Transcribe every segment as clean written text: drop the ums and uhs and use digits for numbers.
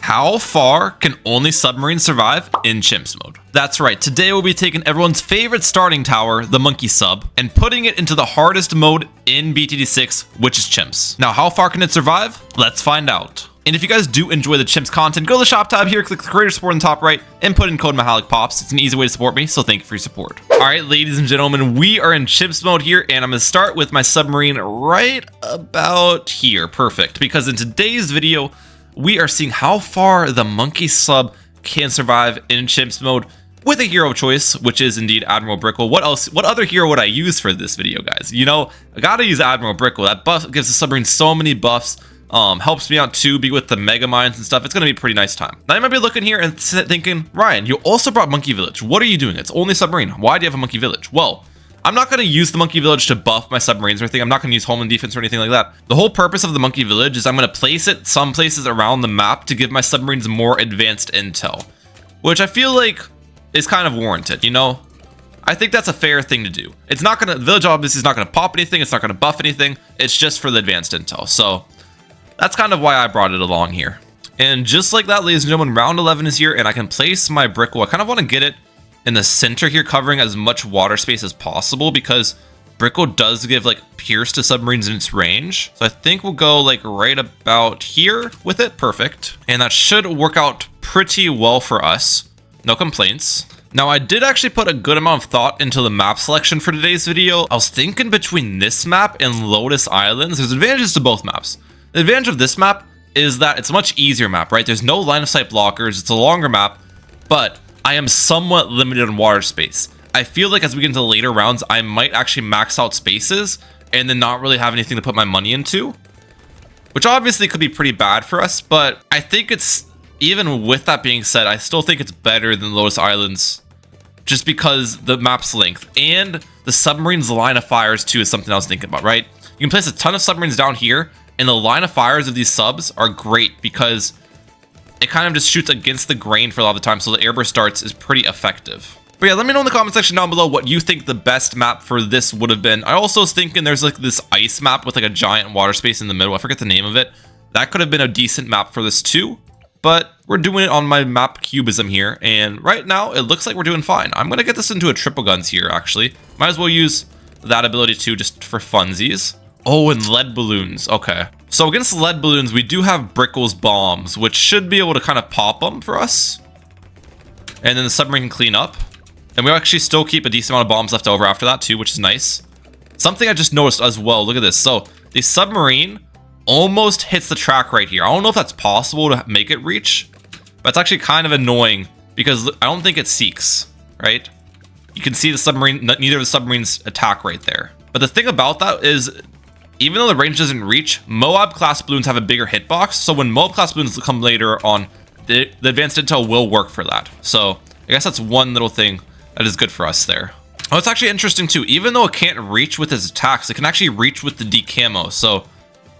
How far can only submarines survive in CHIMPS mode? That's right, today we'll be taking everyone's favorite starting tower, the monkey sub, and putting it into the hardest mode in BTD6, which is CHIMPS. Now, how far can it survive? Let's find out. And if you guys do enjoy the CHIMPS content, go to the shop tab here, click the creator support on the top right, and put in code MAHALIKPOPS. It's an easy way to support me, so thank you for your support. Alright, ladies and gentlemen, we are in CHIMPS mode here, and I'm going to start with my submarine right about here. Perfect, because in today's video, we are seeing how far the monkey sub can survive in CHIMPS mode with a hero choice, which is indeed Admiral Brickle. What else? What other hero would I use for this video, guys? You know, I gotta use Admiral Brickle. That buff gives the submarine so many buffs. Helps me out too, be with the mega mines and stuff. It's gonna be a pretty nice time. Now you might be looking here and thinking, Ryan, you also brought Monkey Village. What are you doing? It's only submarine. Why do you have a Monkey Village? Well, I'm not going to use the Monkey Village to buff my submarines or anything. I'm not going to use homeland defense or anything like that. The whole purpose of the Monkey Village is I'm going to place it some places around the map to give my submarines more advanced intel, which I feel like is kind of warranted, you know? I think that's a fair thing to do. It's not going to, the village obviously is not going to pop anything. It's not going to buff anything. It's just for the advanced intel. So that's kind of why I brought it along here. And just like that, ladies and gentlemen, round 11 is here and I can place my brick wall. I kind of want to get it in the center here, covering as much water space as possible because Brickle does give like pierce to submarines in its range. So I think we'll go like right about here with it. Perfect. And that should work out pretty well for us. No complaints. Now I did actually put a good amount of thought into the map selection for today's video. I was thinking between this map and Lotus Islands. There's advantages to both maps. The advantage of this map is that it's a much easier map, right? There's no line of sight blockers. It's a longer map, but I am somewhat limited on water space. I feel like as we get into the later rounds, I might actually max out spaces and then not really have anything to put my money into, which obviously could be pretty bad for us. But I think it's, even with that being said, I still think it's better than Lotus Islands just because the map's length and the submarines line of fires too is something I was thinking about, right? You can place a ton of submarines down here and the line of fires of these subs are great because it kind of just shoots against the grain for a lot of the time, so the airburst darts is pretty effective. But yeah, let me know in the comment section down below what you think the best map for this would have been. I also was thinking there's like this ice map with like a giant water space in the middle. I forget the name of it. That could have been a decent map for this too, but we're doing it on my map cubism here, and right now it looks like we're doing fine. I'm going to get this into a triple guns here, actually. Might as well use that ability too, just for funsies. Oh, and lead balloons. Okay. So against lead balloons, we do have Brickle's bombs, which should be able to kind of pop them for us. And then the submarine can clean up. And we actually still keep a decent amount of bombs left over after that too, which is nice. Something I just noticed as well, look at this. So the submarine almost hits the track right here. I don't know if that's possible to make it reach, but it's actually kind of annoying because I don't think it seeks, right? You can see the submarine, neither of the submarines attack right there. But the thing about that is, even though the range doesn't reach, Moab class balloons have a bigger hitbox. So when Moab class balloons come later on, the advanced intel will work for that. So I guess that's one little thing that is good for us there. Oh, it's actually interesting too. Even though it can't reach with its attacks, it can actually reach with the decamo. So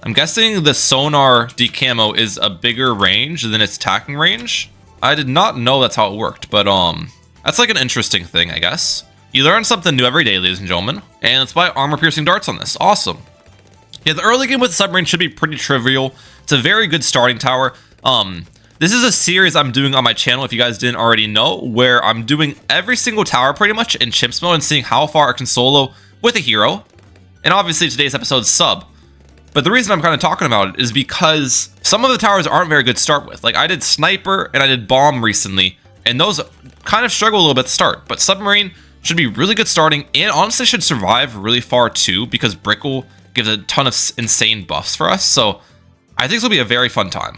I'm guessing the sonar decamo is a bigger range than its attacking range. I did not know that's how it worked, but that's like an interesting thing, I guess. You learn something new every day, ladies and gentlemen. And let's buy armor piercing darts on this. Awesome. Yeah, the early game with the submarine should be pretty trivial. It's a very good starting tower. This is a series I'm doing on my channel, if you guys didn't already know, where I'm doing every single tower pretty much in CHIMPS mode and seeing how far I can solo with a hero. And obviously today's episode is sub. But the reason I'm kind of talking about it is because some of the towers aren't very good to start with. Like I did sniper and I did bomb recently, and those kind of struggle a little bit to start. But submarine should be really good starting, and honestly should survive really far too, because Brickle gives a ton of insane buffs for us. So I think this will be a very fun time.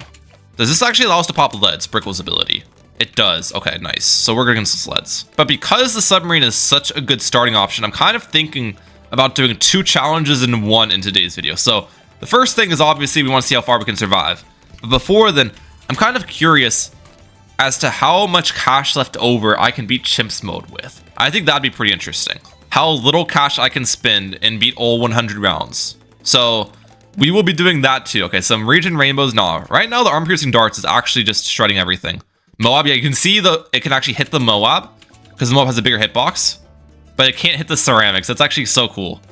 Does this actually allow us to pop leads, Brickle's ability? It does. Okay, nice. So we're going against leads. But because the submarine is such a good starting option, I'm kind of thinking about doing 2 challenges in one in today's video. So the first thing is obviously we want to see how far we can survive. But before then, I'm kind of curious as to how much cash left over I can beat CHIMPS mode with. I think that'd be pretty interesting. How little cash I can spend and beat all 100 rounds. So we will be doing that too. Okay, some region rainbows. No, right now the armor piercing darts is actually just shredding everything. Moab, yeah, you can see it can actually hit the Moab because the Moab has a bigger hitbox, but it can't hit the ceramics. That's actually so cool.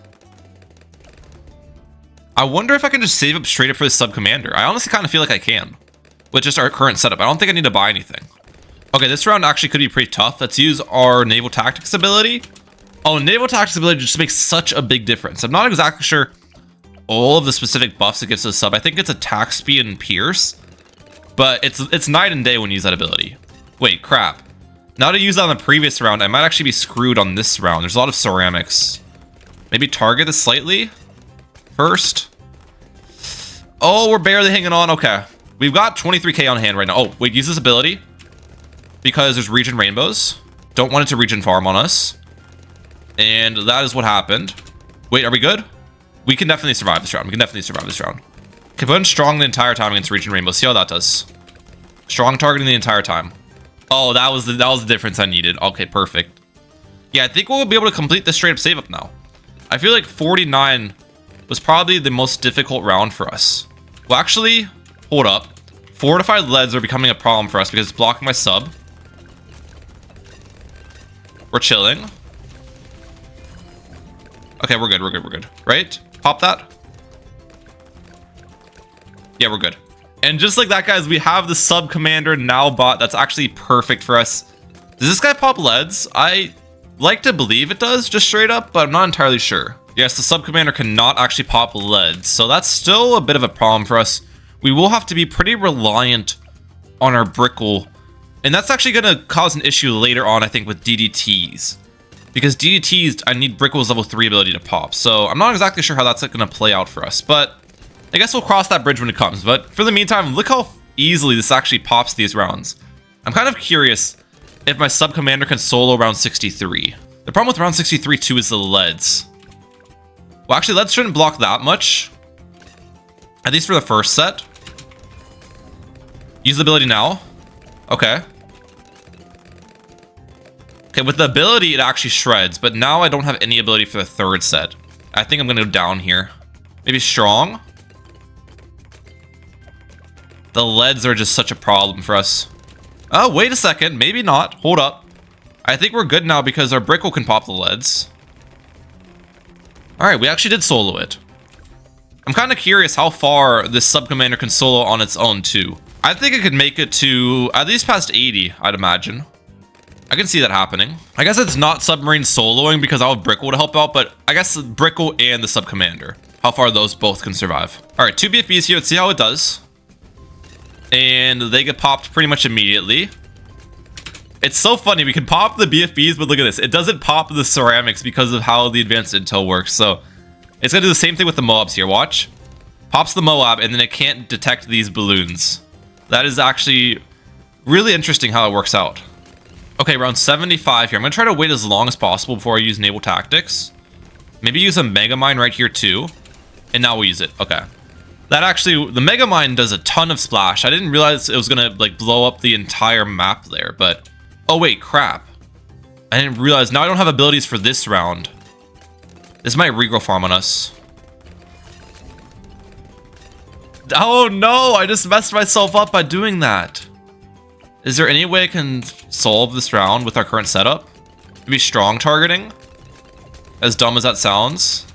I wonder if I can just save up straight up for the sub commander. I honestly kind of feel like I can. with just our current setup. I don't think I need to buy anything. Okay, this round actually could be pretty tough. Let's use our naval tactics ability. Oh, naval tactics ability just makes such a big difference. I'm not exactly sure all of the specific buffs it gives to the sub. I think it's attack speed and pierce, but it's night and day when you use that ability. Wait, crap. Now to use that on the previous round, I might actually be screwed on this round. There's a lot of ceramics. Maybe target this slightly first. Oh, we're barely hanging on. Okay. We've got 23k on hand right now. Oh, wait, use this ability because there's region rainbows. Don't want it to region farm on us. And that is what happened. Wait, are we good? We can definitely survive this round. We can definitely survive this round. Okay, put in strong the entire time against region rainbows. See how that does. Strong targeting the entire time. Oh, that was the difference I needed. Okay, perfect. Yeah, I think we'll be able to complete this straight up save up now. I feel like 49 was probably the most difficult round for us. Well, actually, hold up. Fortified leads are becoming a problem for us because it's blocking my sub. We're chilling. Okay, we're good, we're good, we're good. Right? Pop that. Yeah, we're good. And just like that, guys, we have the sub commander now bot. That's actually perfect for us. Does this guy pop leads? I like to believe it does, just straight up, but I'm not entirely sure. Yes, the sub commander cannot actually pop leads, so that's still a bit of a problem for us. We will have to be pretty reliant on our Brickle, and that's actually going to cause an issue later on, I think, with DDTs. Because DDTs, I need Brickle's level 3 ability to pop, so I'm not exactly sure how that's going to play out for us, but I guess we'll cross that bridge when it comes. But for the meantime, look how easily this actually pops these rounds. I'm kind of curious if my sub commander can solo round 63. The problem with round 63 too is the leads. Well, actually, leads shouldn't block that much, at least for the first set. Use the ability now. Okay. Okay, with the ability, it actually shreds, but now I don't have any ability for the third set. I think I'm gonna go down here. Maybe strong. The leads are just such a problem for us. Oh, wait a second. Maybe not. Hold up. I think we're good now because our Brickle can pop the leads. Alright, we actually did solo it. I'm kind of curious how far this sub commander can solo on its own too. I think it could make it to at least past 80, I'd imagine. I can see that happening. I guess it's not submarine soloing because I'll have Brickle to help out, but I guess Brickle and the sub commander. How far those both can survive. Alright, 2 BFBs here. Let's see how it does. And they get popped pretty much immediately. It's so funny. We can pop the BFBs, but look at this. It doesn't pop the ceramics because of how the advanced intel works. So it's going to do the same thing with the Moabs here. Watch. Pops the Moab, and then it can't detect these balloons. That is actually really interesting how it works out. Okay, round 75 here. I'm going to try to wait as long as possible before I use naval tactics. Maybe use a Mega Mine right here too. And now we'll use it. Okay. That actually, the Mega Mine does a ton of splash. I didn't realize it was going to like blow up the entire map there, but... Oh wait, crap. I didn't realize. Now I don't have abilities for this round. This might regrow farm on us. Oh no, I just messed myself up by doing that. Is there any way I can solve this round with our current setup? Maybe strong targeting? As dumb as that sounds.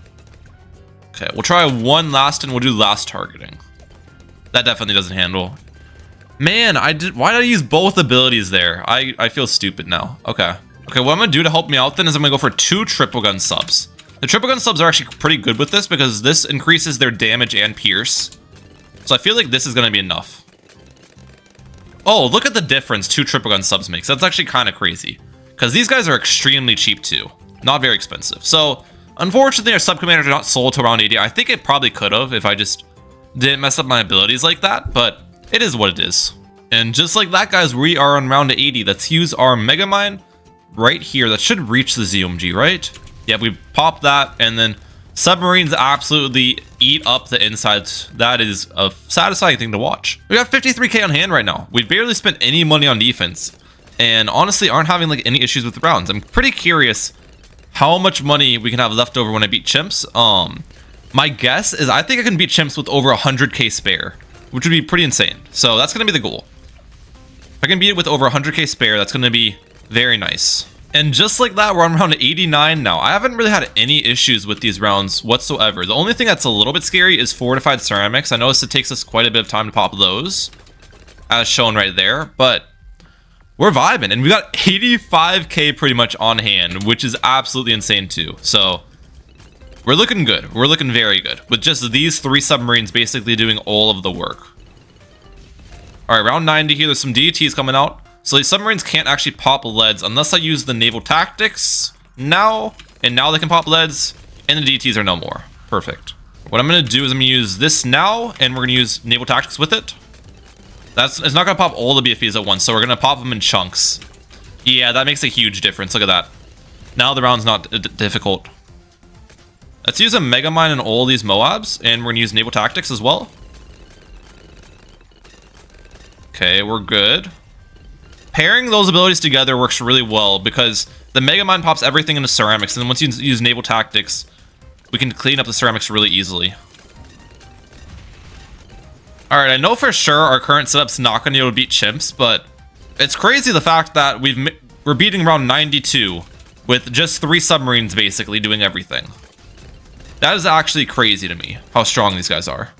Okay, we'll try one last and we'll do last targeting. That definitely doesn't handle. Man, why did I use both abilities there? I feel stupid now. Okay. Okay, what I'm gonna do to help me out then is I'm gonna go for 2 triple gun subs. The triple gun subs are actually pretty good with this because this increases their damage and pierce. So I feel like this is gonna be enough. Oh, look at the difference 2 triple gun subs makes. That's actually kind of crazy. Because these guys are extremely cheap too. Not very expensive. So, unfortunately, our sub commander did not solo to around 80. I think it probably could have if I just didn't mess up my abilities like that, but it is what it is. And just like that, guys, we are on round 80. Let's use our Mega Mine right here. That should reach the ZOMG, right? Yeah, we pop that, and then submarines absolutely eat up the insides. That is a satisfying thing to watch. We got 53k on hand right now. We barely spent any money on defense, and honestly aren't having like any issues with the rounds. I'm pretty curious how much money we can have left over when I beat Chimps. My guess is I think I can beat Chimps with over 100k spare, which would be pretty insane. So that's going to be the goal. If I can beat it with over 100k spare, that's going to be very nice. And just like that, we're on round 89 now. I haven't really had any issues with these rounds whatsoever. The only thing that's a little bit scary is fortified ceramics. I noticed it takes us quite a bit of time to pop those. as shown right there, but we're vibing, and we got 85k pretty much on hand, which is absolutely insane too. So we're looking good. We're looking very good with just these 3 submarines basically doing all of the work. All right, round 90 here. There's some DETs coming out. So these submarines can't actually pop leads unless I use the naval tactics now, and now they can pop leads, and the DETs are no more. Perfect. What I'm going to do is I'm going to use this now, and we're going to use naval tactics with it. It's not going to pop all the BFBs at once, so we're going to pop them in chunks. Yeah, that makes a huge difference. Look at that. Now the round's not difficult. Let's use a Mega Mine in all these Moabs, and we're going to use naval tactics as well. Okay, we're good. Pairing those abilities together works really well because the Mega Mine pops everything into ceramics, and then once you use naval tactics, we can clean up the ceramics really easily. Alright, I know for sure our current setup's not going to be able to beat chimps, but it's crazy the fact that we're beating round 92 with just 3 submarines basically doing everything. That is actually crazy to me, how strong these guys are.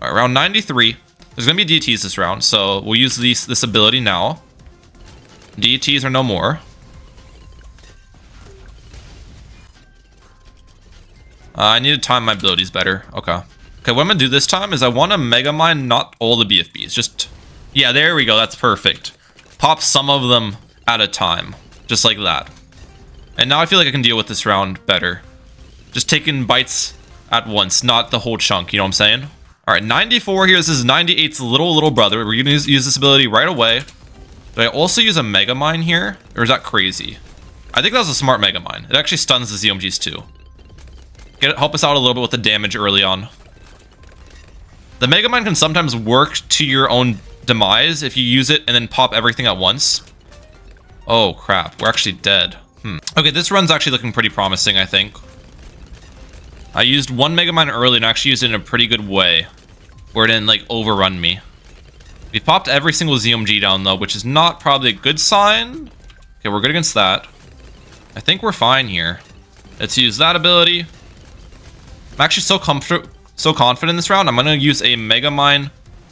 Alright, round 93. There's going to be DTs this round, so we'll use this ability now. DTs are no more. I need to time my abilities better. Okay. Okay, what I'm going to do this time is I want to Mega Mine not all the BFBs. Just, yeah, there we go. That's perfect. Pop some of them at a time. Just like that. And now I feel like I can deal with this round better. Just taking bites at once, not the whole chunk, you know what I'm saying? Alright, 94 here. This is 98's little brother. We're going to use this ability right away. Do I also use a Mega Mine here? Or is that crazy? I think that was a smart Mega Mine. It actually stuns the ZOMGs too. Help us out a little bit with the damage early on. The Mega Mine can sometimes work to your own demise if you use it and then pop everything at once. Oh crap, we're actually dead. Okay, this run's actually looking pretty promising, I think. I used one Mega Mine early and actually used it in a pretty good way, where it didn't like overrun me. We popped every single ZOMG down though, which is not probably a good sign. Okay, we're good against that. I think we're fine here. Let's use that ability. I'm actually so confident in this round. I'm going to use a Mega Mine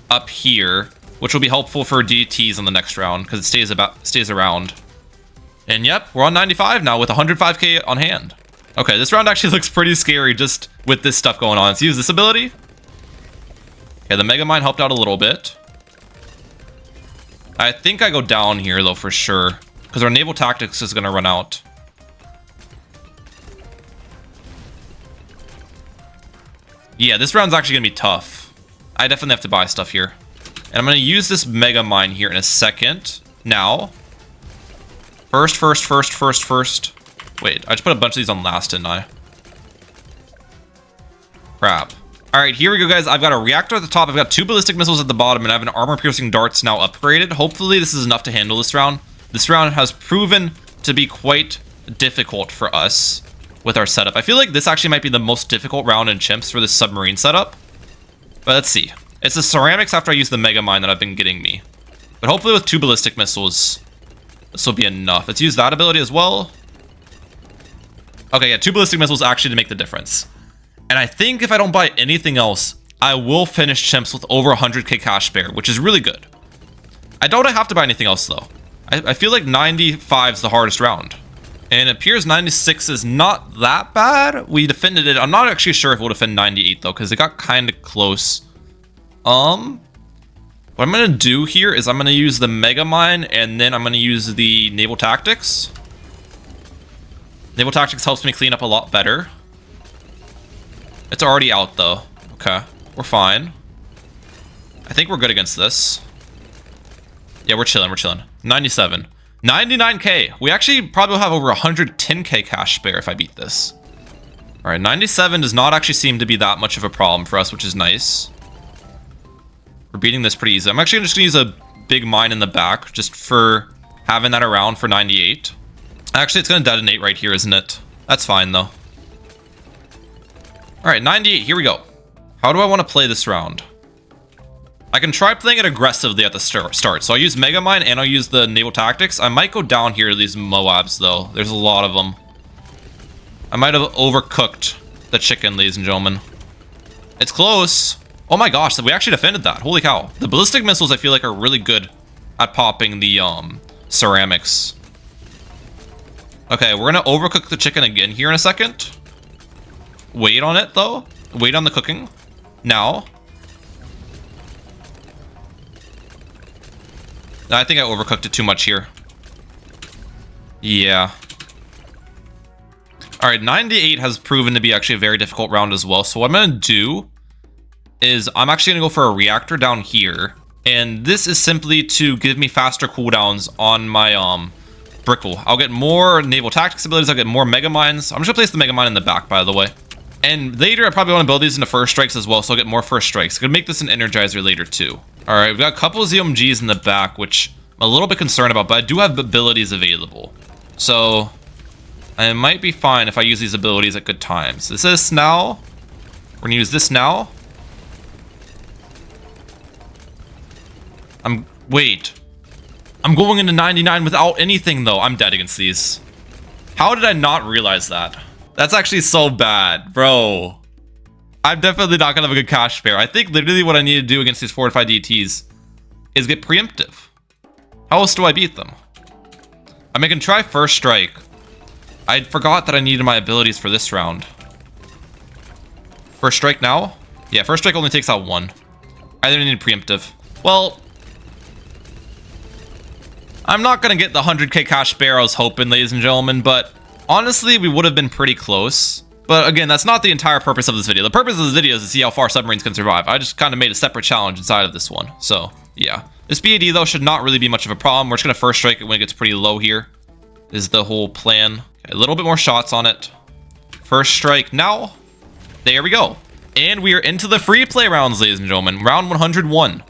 up here, which will be helpful for DTs on the next round because it stays around. And yep, we're on 95 now with 105k on hand. Okay, this round actually looks pretty scary just with this stuff going on. Let's use this ability. Okay, the Mega Mine helped out a little bit. I think I go down here though for sure because our naval tactics is going to run out. Yeah, this round's actually going to be tough. I definitely have to buy stuff here. And I'm going to use this Mega Mine here in a second. Now. First. Wait, I just put a bunch of these on last, didn't I? Crap. Alright, here we go, guys. I've got a reactor at the top. I've got 2 ballistic missiles at the bottom, and I have an armor-piercing darts now upgraded. Hopefully, this is enough to handle this round. This round has proven to be quite difficult for us with our setup. I feel like this actually might be the most difficult round in chimps for this submarine setup. But let's see. It's the ceramics after I use the Mega Mine that have been getting me. But hopefully with 2 ballistic missiles, this will be enough. Let's use that ability as well. Okay, yeah, 2 ballistic missiles actually to make the difference. And I think if I don't buy anything else, I will finish chimps with over 100k cash spare, which is really good. I don't have to buy anything else though. I feel like 95 is the hardest round. And it appears 96 is not that bad. We defended it. I'm not actually sure if we'll defend 98 though, because it got kind of close. What I'm going to do here is I'm going to use the Mega Mine, and then I'm going to use the Naval Tactics. Naval Tactics helps me clean up a lot better. It's already out though. Okay, we're fine. I think we're good against this. Yeah, we're chilling, 97. 99k. We actually probably will have over 110k cash spare if I beat this. All right, 97 does not actually seem to be that much of a problem for us, which is nice. We're beating this pretty easy. I'm actually just gonna use a big mine in the back just for having that around for 98. Actually, it's gonna detonate right here, isn't it? That's fine though. All right, 98, here we go. How do I want to play this round? I can try playing it aggressively at the start. So I'll use Mega Mine and I'll use the Naval Tactics. I might go down here to these Moabs though. There's a lot of them. I might have overcooked the chicken, ladies and gentlemen. It's close. Oh my gosh, we actually defended that. Holy cow. The ballistic missiles, I feel like, are really good at popping the ceramics. Okay, we're gonna overcook the chicken again here in a second. Wait on it, though. Wait on the cooking. Now. I think I overcooked it too much here. Yeah. Alright, 98 has proven to be actually a very difficult round as well. So what I'm gonna do is I'm actually gonna go for a reactor down here. And this is simply to give me faster cooldowns on my Brickle. I'll get more naval tactics abilities, I'll get more mega mines. I'm just gonna place the mega mine in the back, by the way. And later I probably want to build these into first strikes as well, so I'll get more first strikes. I'm gonna make this an energizer later too. Alright, we've got a couple of ZOMGs in the back, which I'm a little bit concerned about, but I do have abilities available. So I might be fine if I use these abilities at good times. Is this now? We're gonna use this now. Wait. I'm going into 99 without anything though. I'm dead against these. How did I not realize that? That's actually so bad, bro. I'm definitely not gonna have a good cash spare. I think literally what I need to do against these fortified DTs is get preemptive. How else do I beat them? I mean, I can try first strike. I forgot that I needed my abilities for this round. First strike now? Yeah, first strike only takes out one. I didn't need preemptive. Well, I'm not gonna get the 100k cash spare I was hoping, ladies and gentlemen, but honestly, we would have been pretty close. But again, that's not the entire purpose of this video. The purpose of this video is to see how far submarines can survive. I just kind of made a separate challenge inside of this one. So, yeah. This BAD, though, should not really be much of a problem. We're just gonna first strike it when it gets pretty low here, is the whole plan. Okay, a little bit more shots on it. First strike now. There we go. And we are into the free play rounds, ladies and gentlemen. Round 101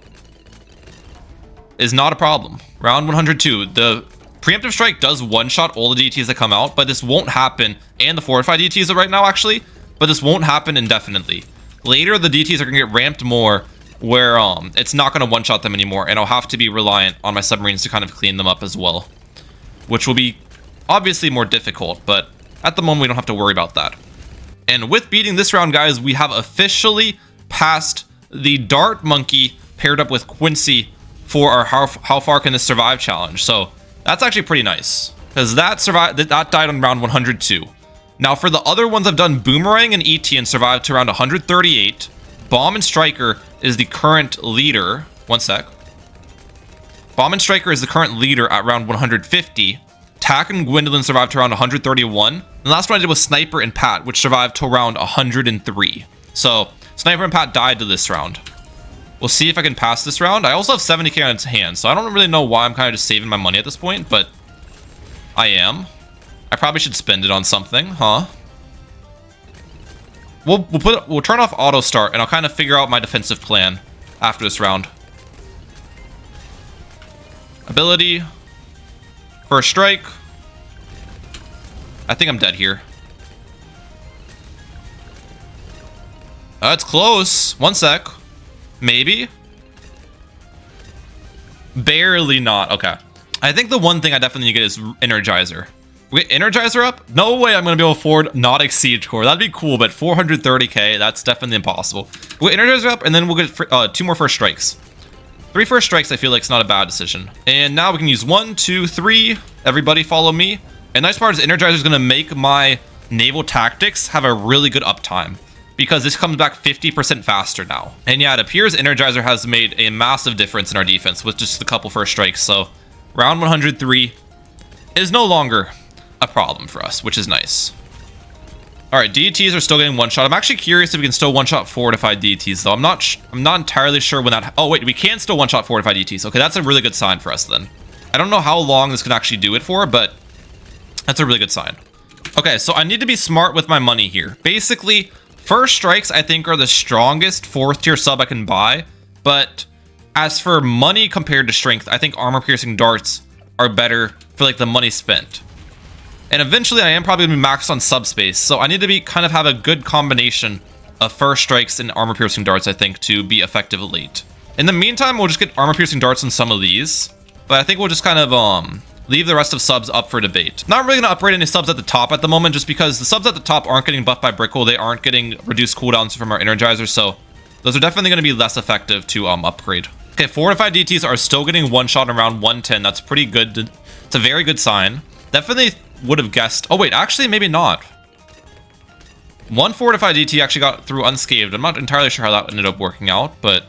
is not a problem. Round 102. The preemptive strike does one-shot all the DTs that come out, but this won't happen, and the fortified DTs right now, actually, but this won't happen indefinitely. Later, the DTs are going to get ramped more, where it's not going to one-shot them anymore, and I'll have to be reliant on my submarines to kind of clean them up as well, which will be obviously more difficult, but at the moment, we don't have to worry about that. And with beating this round, guys, we have officially passed the Dart Monkey paired up with Quincy for our how far can this survive challenge. So that's actually pretty nice, because that died on round 102. Now for the other ones I've done, Boomerang and ET and survived to around 138. Bomb and Striker is the current leader. One sec. Bomb and Striker is the current leader at round 150. Tack and Gwendolyn survived to around 131. And the last one I did was Sniper and Pat, which survived to around 103. So Sniper and Pat died to this round. We'll see if I can pass this round. I also have 70k on its hand, so I don't really know why I'm kind of just saving my money at this point, but I am. I probably should spend it on something, huh? We'll turn off auto start, and I'll kind of figure out my defensive plan after this round. Ability. First strike. I think I'm dead here. It's close. One sec. Maybe. Barely not. Okay. I think the one thing I definitely need to get is Energizer. We get Energizer up? No way I'm going to be able to afford not Siege Core. That'd be cool, but 430k, that's definitely impossible. We'll get Energizer up, and then we'll get 2 more first strikes. 3 first strikes, I feel like, it's not a bad decision. And now we can use 1, 2, 3. Everybody follow me. And the nice part is Energizer is going to make my naval tactics have a really good uptime, because this comes back 50% faster now. And yeah, it appears Energizer has made a massive difference in our defense with just a couple first strikes. So round 103 is no longer a problem for us, which is nice. All right, DTs are still getting one shot. I'm actually curious if we can still one shot fortified DTs though. I'm not entirely sure when that. Oh wait, we can still one shot fortified DTs. Okay, that's a really good sign for us then. I don't know how long this can actually do it for, but that's a really good sign. Okay, so I need to be smart with my money here. Basically, first strikes, I think, are the strongest 4th tier sub I can buy. But as for money compared to strength, I think armor-piercing darts are better for, like, the money spent. And eventually, I am probably going to be maxed on subspace. So I need to kind of have a good combination of first strikes and armor-piercing darts, I think, to be effective late. In the meantime, we'll just get armor-piercing darts on some of these. But I think we'll just kind of leave the rest of subs up for debate. Not really going to upgrade any subs at the top at the moment, just because the subs at the top aren't getting buffed by Brickle. They aren't getting reduced cooldowns from our Energizer, so Those are definitely going to be less effective to upgrade. Okay, fortified DTs are still getting one shot around 110. That's pretty good. It's a very good sign. Definitely would have guessed. Oh wait, actually maybe not. One fortified DT actually got through unscathed. I'm not entirely sure how that ended up working out, but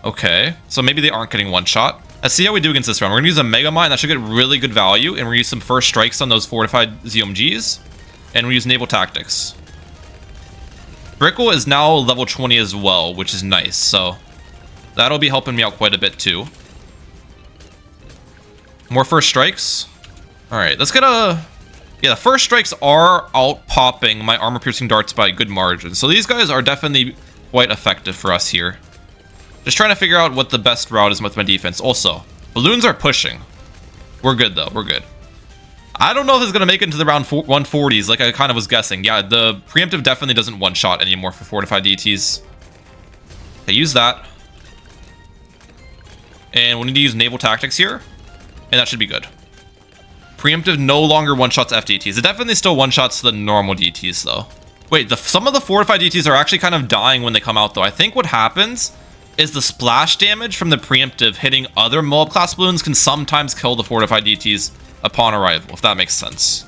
okay. So maybe they aren't getting one shot. Let's see how we do against this round. We're gonna use a Mega Mine. That should get really good value, and we're gonna use some first strikes on those fortified ZOMGs, and we use naval tactics. Brickle is now level 20 as well, which is nice. So that'll be helping me out quite a bit too. More first strikes. All right, let's get a... Yeah, the first strikes are out-popping my armor-piercing darts by a good margin. So these guys are definitely quite effective for us here. Just trying to figure out what the best route is with my defense. Also, balloons are pushing. We're good, though. We're good. I don't know if it's going to make it into the round 140s, like I kind of was guessing. Yeah, the preemptive definitely doesn't one-shot anymore for fortified DTs. Okay, use that. And we need to use naval tactics here. And that should be good. Preemptive no longer one-shots FDTs. It definitely still one-shots the normal DTs, though. Wait, some of the fortified DTs are actually kind of dying when they come out, though. I think what happens is the splash damage from the preemptive hitting other Moab-class balloons can sometimes kill the fortified DTs upon arrival, if that makes sense.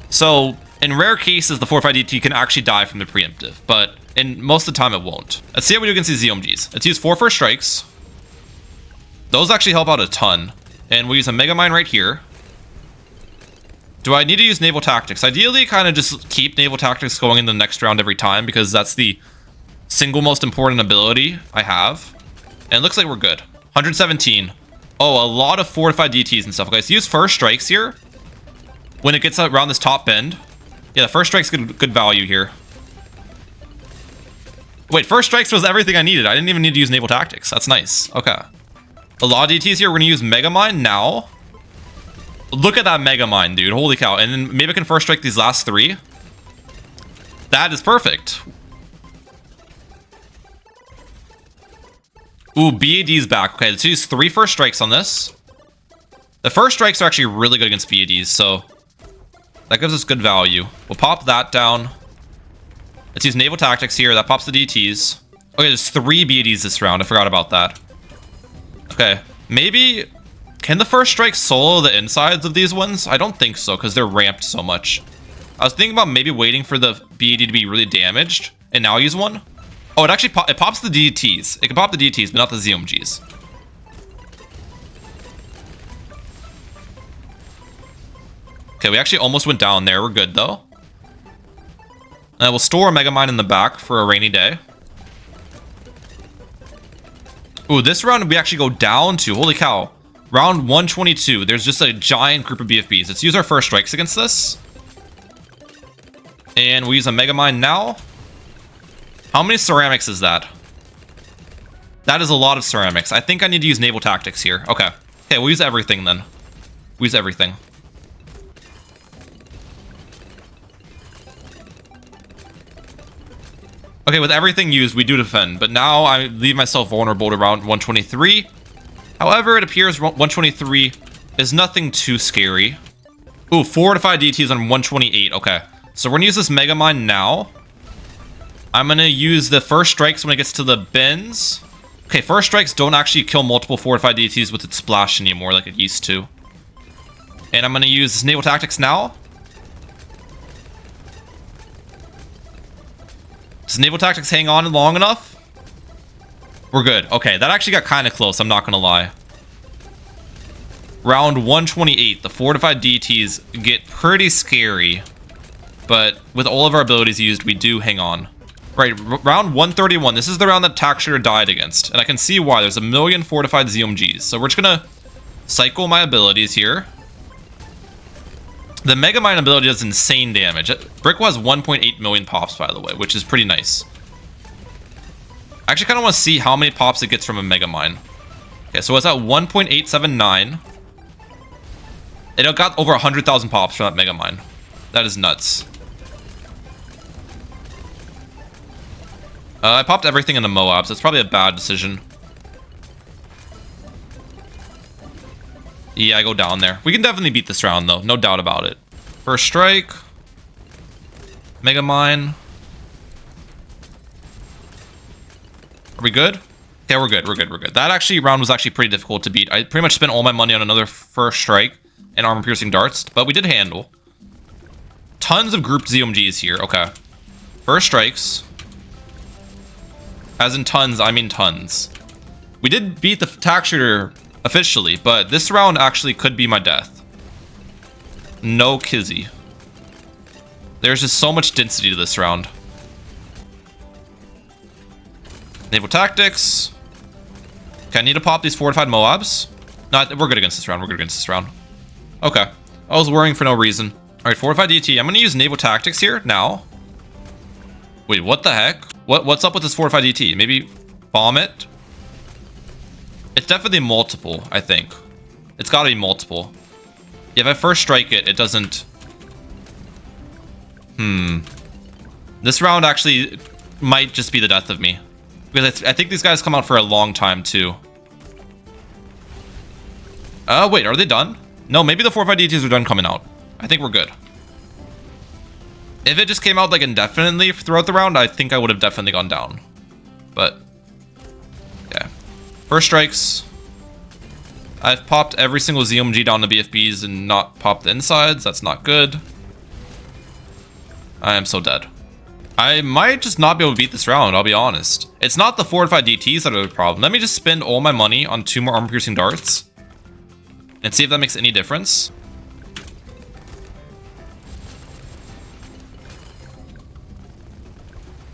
So, in rare cases, the fortified DT can actually die from the preemptive, but in most of the time, it won't. Let's see how we do against these ZOMGs. Let's use 4 first strikes. Those actually help out a ton. And we'll use a Mega Mine right here. Do I need to use naval tactics? Ideally, kind of just keep naval tactics going in the next round every time, because that's the single most important ability I have. And it looks like we're good. 117. Oh, a lot of fortified DTs and stuff. Okay, so use first strikes here when it gets around this top bend. Yeah, the first strike's good value here. Wait, first strikes was everything I needed. I didn't even need to use naval tactics. That's nice. Okay. A lot of DTs here. We're going to use Mega Mine now. Look at that Mega Mine, dude. Holy cow. And then maybe I can first strike these last 3. That is perfect. Ooh, BAD's back. Okay, let's use 3 first strikes on this. The first strikes are actually really good against BADs, so that gives us good value. We'll pop that down. Let's use naval tactics here. That pops the DTs. Okay, there's 3 BADs this round. I forgot about that. Okay, maybe... Can the first strike solo the insides of these ones? I don't think so, because they're ramped so much. I was thinking about maybe waiting for the BAD to be really damaged, and now use one. Oh, it actually it pops the DTs. It can pop the DTs, but not the ZOMGs. Okay, we actually almost went down there. We're good, though. And we'll store a Mega Mine in the back for a rainy day. Ooh, this round we actually go down to... Holy cow. Round 122, there's just a giant group of BFBs. Let's use our first strikes against this. And we'll use a Mega Mine now. How many ceramics is that? That is a lot of ceramics. I think I need to use naval tactics here. Okay. Okay, we'll use everything then. We'll use everything. Okay, with everything used, we do defend. But now I leave myself vulnerable to round 123. However, it appears 123 is nothing too scary. Ooh, fortified DTs on 128. Okay, so we're gonna use this Mega Mine now. I'm gonna use the first strikes when it gets to the bends. Okay, first strikes don't actually kill multiple fortified DTs with its splash anymore like it used to. And I'm gonna use naval tactics now. Does naval tactics hang on long enough? We're good. Okay, that actually got kind of close, I'm not gonna lie. Round 128, the fortified DTs get pretty scary. But with all of our abilities used, we do hang on. Right, round 131, this is the round that Taxure died against. And I can see why, there's a million fortified ZOMGs. So we're just gonna cycle my abilities here. The Mega Mine ability does insane damage. Brickle has 1.8 million pops, by the way, which is pretty nice. I actually kind of want to see how many pops it gets from a Mega Mine. Okay, so it's at 1.879. It got over 100,000 pops from that Mega Mine. That is nuts. I popped everything into Moabs. It's probably a bad decision. Yeah, I go down there. We can definitely beat this round, though. No doubt about it. First strike. Mega Mine. Are we good? Okay, we're good. We're good. We're good. That actually round was actually pretty difficult to beat. I pretty much spent all my money on another first strike and armor-piercing darts, but we did handle. Tons of grouped ZOMGs here. Okay. First strikes. As in tons, I mean tons. We did beat the tack shooter officially, but this round actually could be my death. No kizzy. There's just so much density to this round. Naval tactics. Okay, I need to pop these fortified Moabs. No, we're good against this round. We're good against this round. Okay. I was worrying for no reason. All right, fortified DT. I'm going to use naval tactics here now. Wait, what the heck? What's up with this fortified DT? Maybe bomb it? It's definitely multiple, I think. It's got to be multiple. Yeah, if I first strike it, it doesn't... This round actually might just be the death of me. Because I think these guys come out for a long time, too. Wait, are they done? No, maybe the 4-5 DTs are done coming out. I think we're good. If it just came out, like, indefinitely throughout the round, I think I would have definitely gone down. But, yeah. First strikes. I've popped every single ZOMG down to BFBs and not popped the insides. That's not good. I am so dead. I might just not be able to beat this round, I'll be honest. It's not the fortified DTs that are the problem. Let me just spend all my money on 2 more armor-piercing darts. And see if that makes any difference.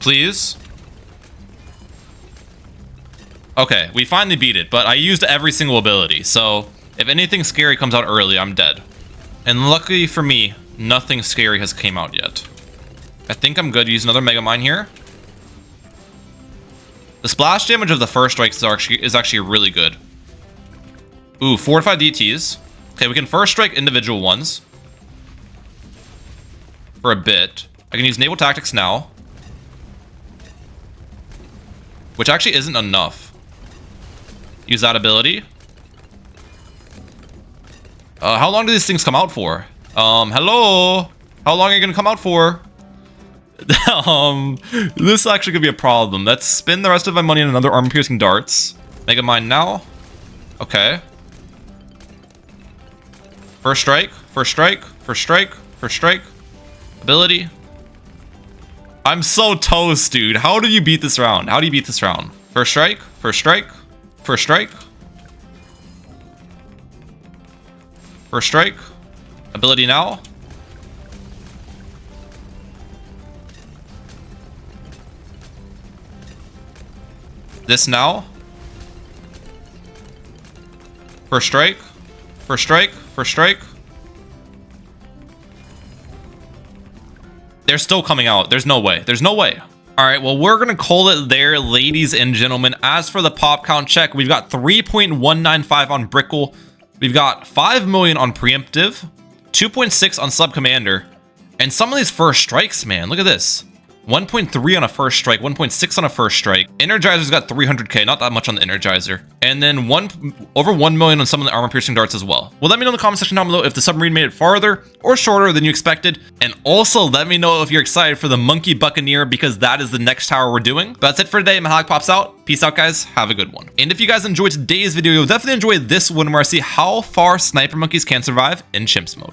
Please. Okay, we finally beat it, but I used every single ability. So if anything scary comes out early, I'm dead. And luckily for me, nothing scary has came out yet. I think I'm good to use another Mega Mine here. The splash damage of the first strikes is actually really good. Ooh, fortified DTs. Okay, we can first strike individual ones. For a bit. I can use naval tactics now. Which actually isn't enough. Use that ability. How long do these things come out for? Hello? How long are you gonna come out for? This actually could be a problem. Let's spend the rest of my money on another armor-piercing darts. Mega Mine now. Okay. First strike, first strike, first strike, first strike. Ability. I'm so toast, dude. How do you beat this round? How do you beat this round? First strike, first strike, first strike. First strike. Ability now. This now. First strike. First strike. First strike. They're still coming out. There's no way. There's no way. All right, well, we're going to call it there, ladies and gentlemen. As for the pop count check, we've got 3.195 on Brickle. We've got 5 million on Preemptive, 2.6 on Sub Commander, and some of these first strikes, man, look at this. 1.3 on a first strike, 1.6 on a first strike. Energizer's got 300k, not that much on the Energizer. And then over 1 million on some of the armor-piercing darts as well. Well, let me know in the comment section down below if the submarine made it farther or shorter than you expected. And also, let me know if you're excited for the Monkey Buccaneer, because that is the next tower we're doing. But that's it for today. Mahalik pops out. Peace out, guys. Have a good one. And if you guys enjoyed today's video, you'll definitely enjoy this one where I see how far sniper monkeys can survive in Chimps mode.